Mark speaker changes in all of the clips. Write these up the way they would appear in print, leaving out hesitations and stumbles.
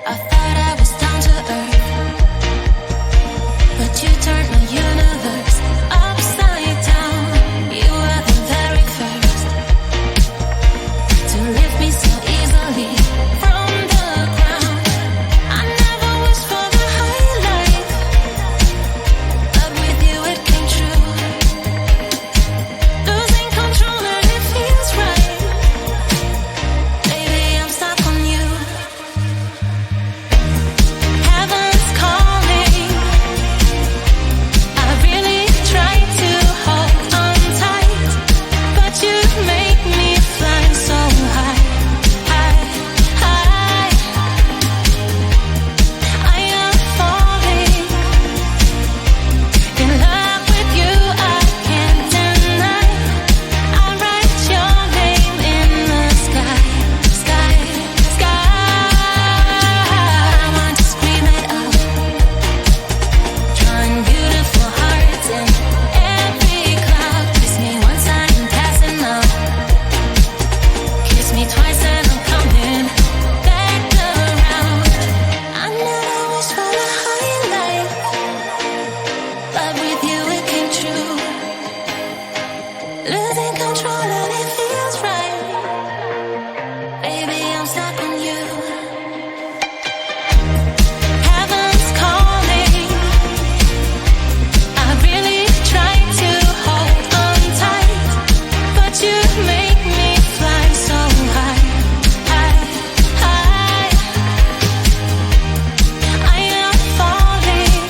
Speaker 1: I thought I was down to earth, but you turned my universe upside down. You were the very first to lift me so easily from the ground. I never wished for the high life, but with you it came true. Losing control and it feels right. Baby, I'm stuck on you. Heaven's calling. I really tried to hold on tight, but you make me fly so high, high, high. I am falling in love with you, I can't deny. I write your name in the sky, sky, sky. I want to scream it out, drawing beautiful hearts in every cloud. Kiss me once, I'm passing out. Kiss me twice and I'm coming back around. I never wished for the high life, but with you it came true. Losing control and it feels right. Baby, I'm stuck on you. Heaven's calling. I really tried to hold on tight, but you make me fly so high, high, high. I am falling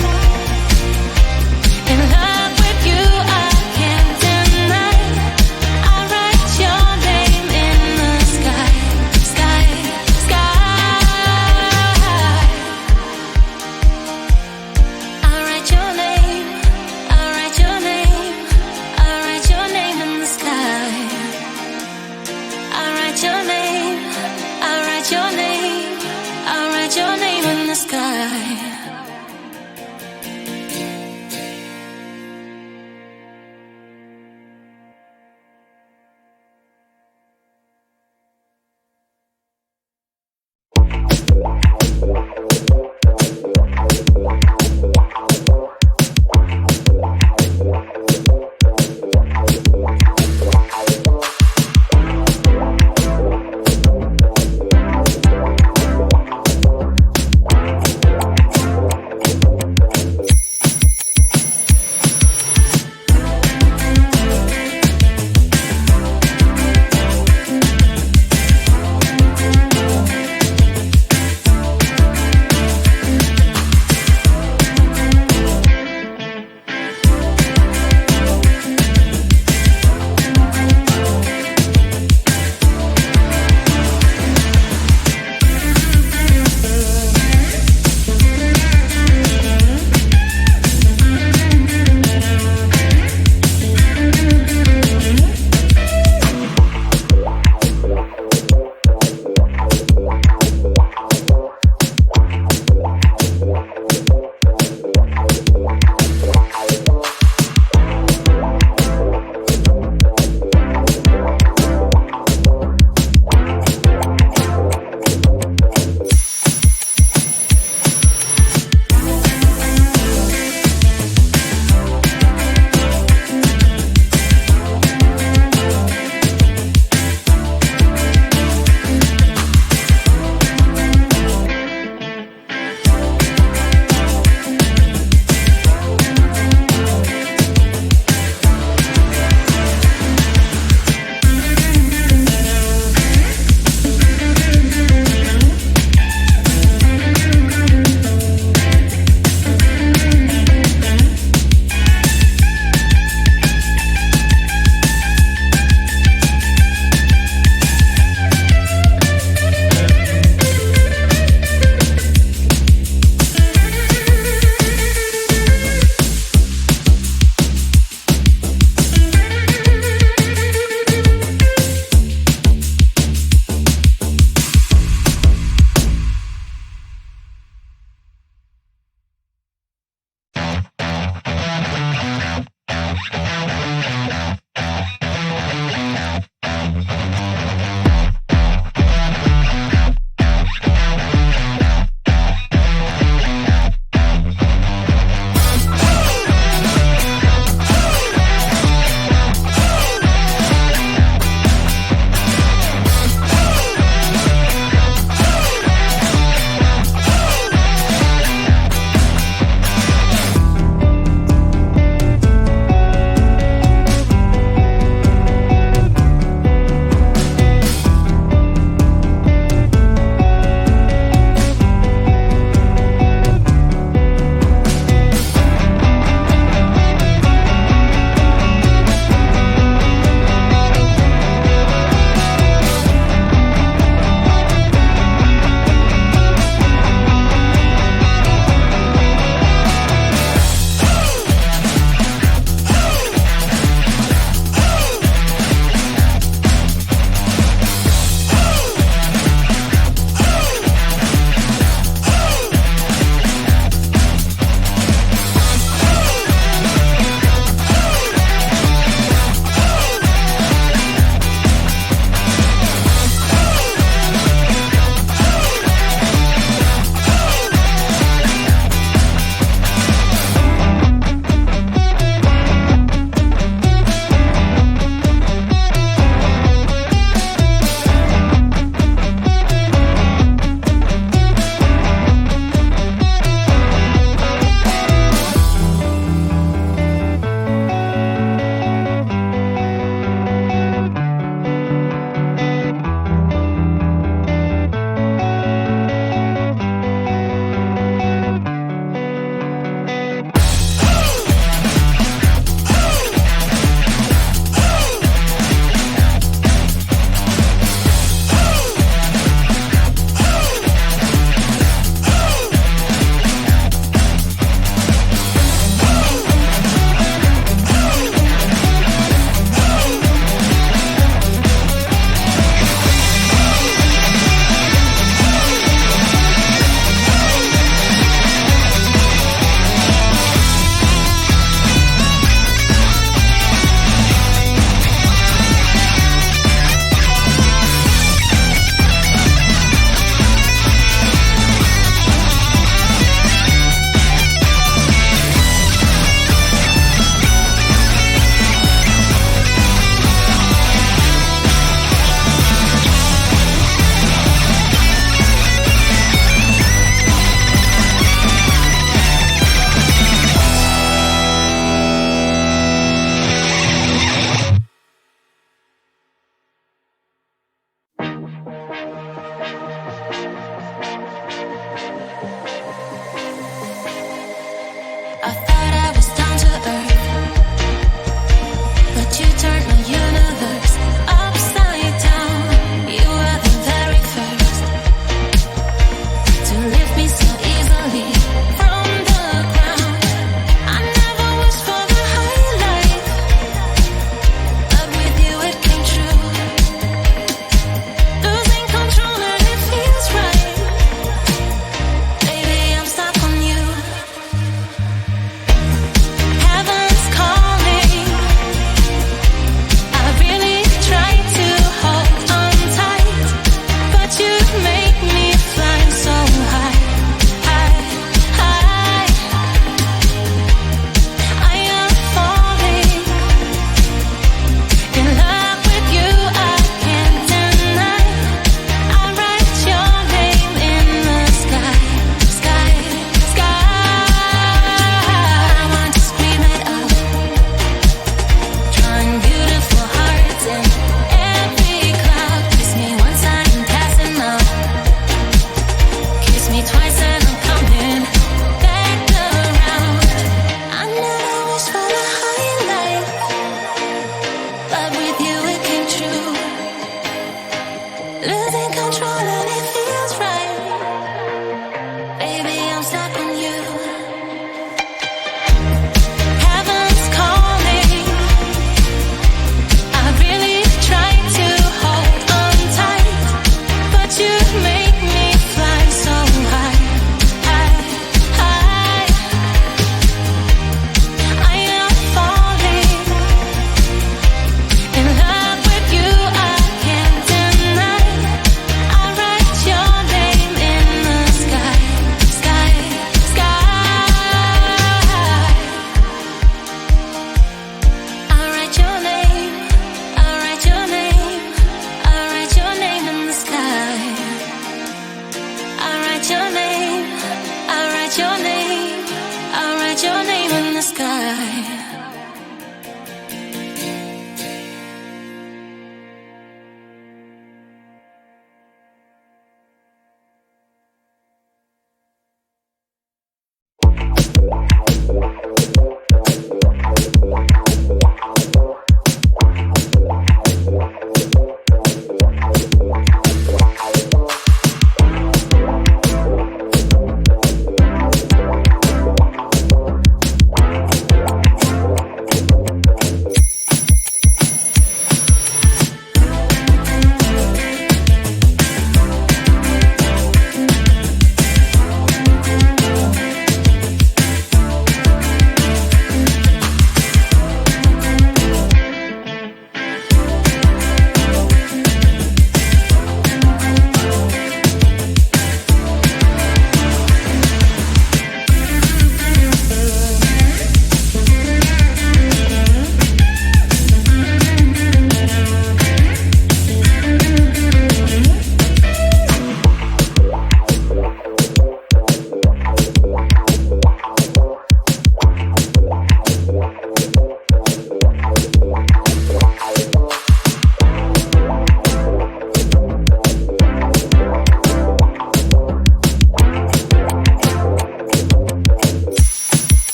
Speaker 1: in love with you, I can't deny. I write your name in the sky, sky, sky. I write your name, I write your name, I write your name in the sky. I write your name, I write your name, I write your name in the sky.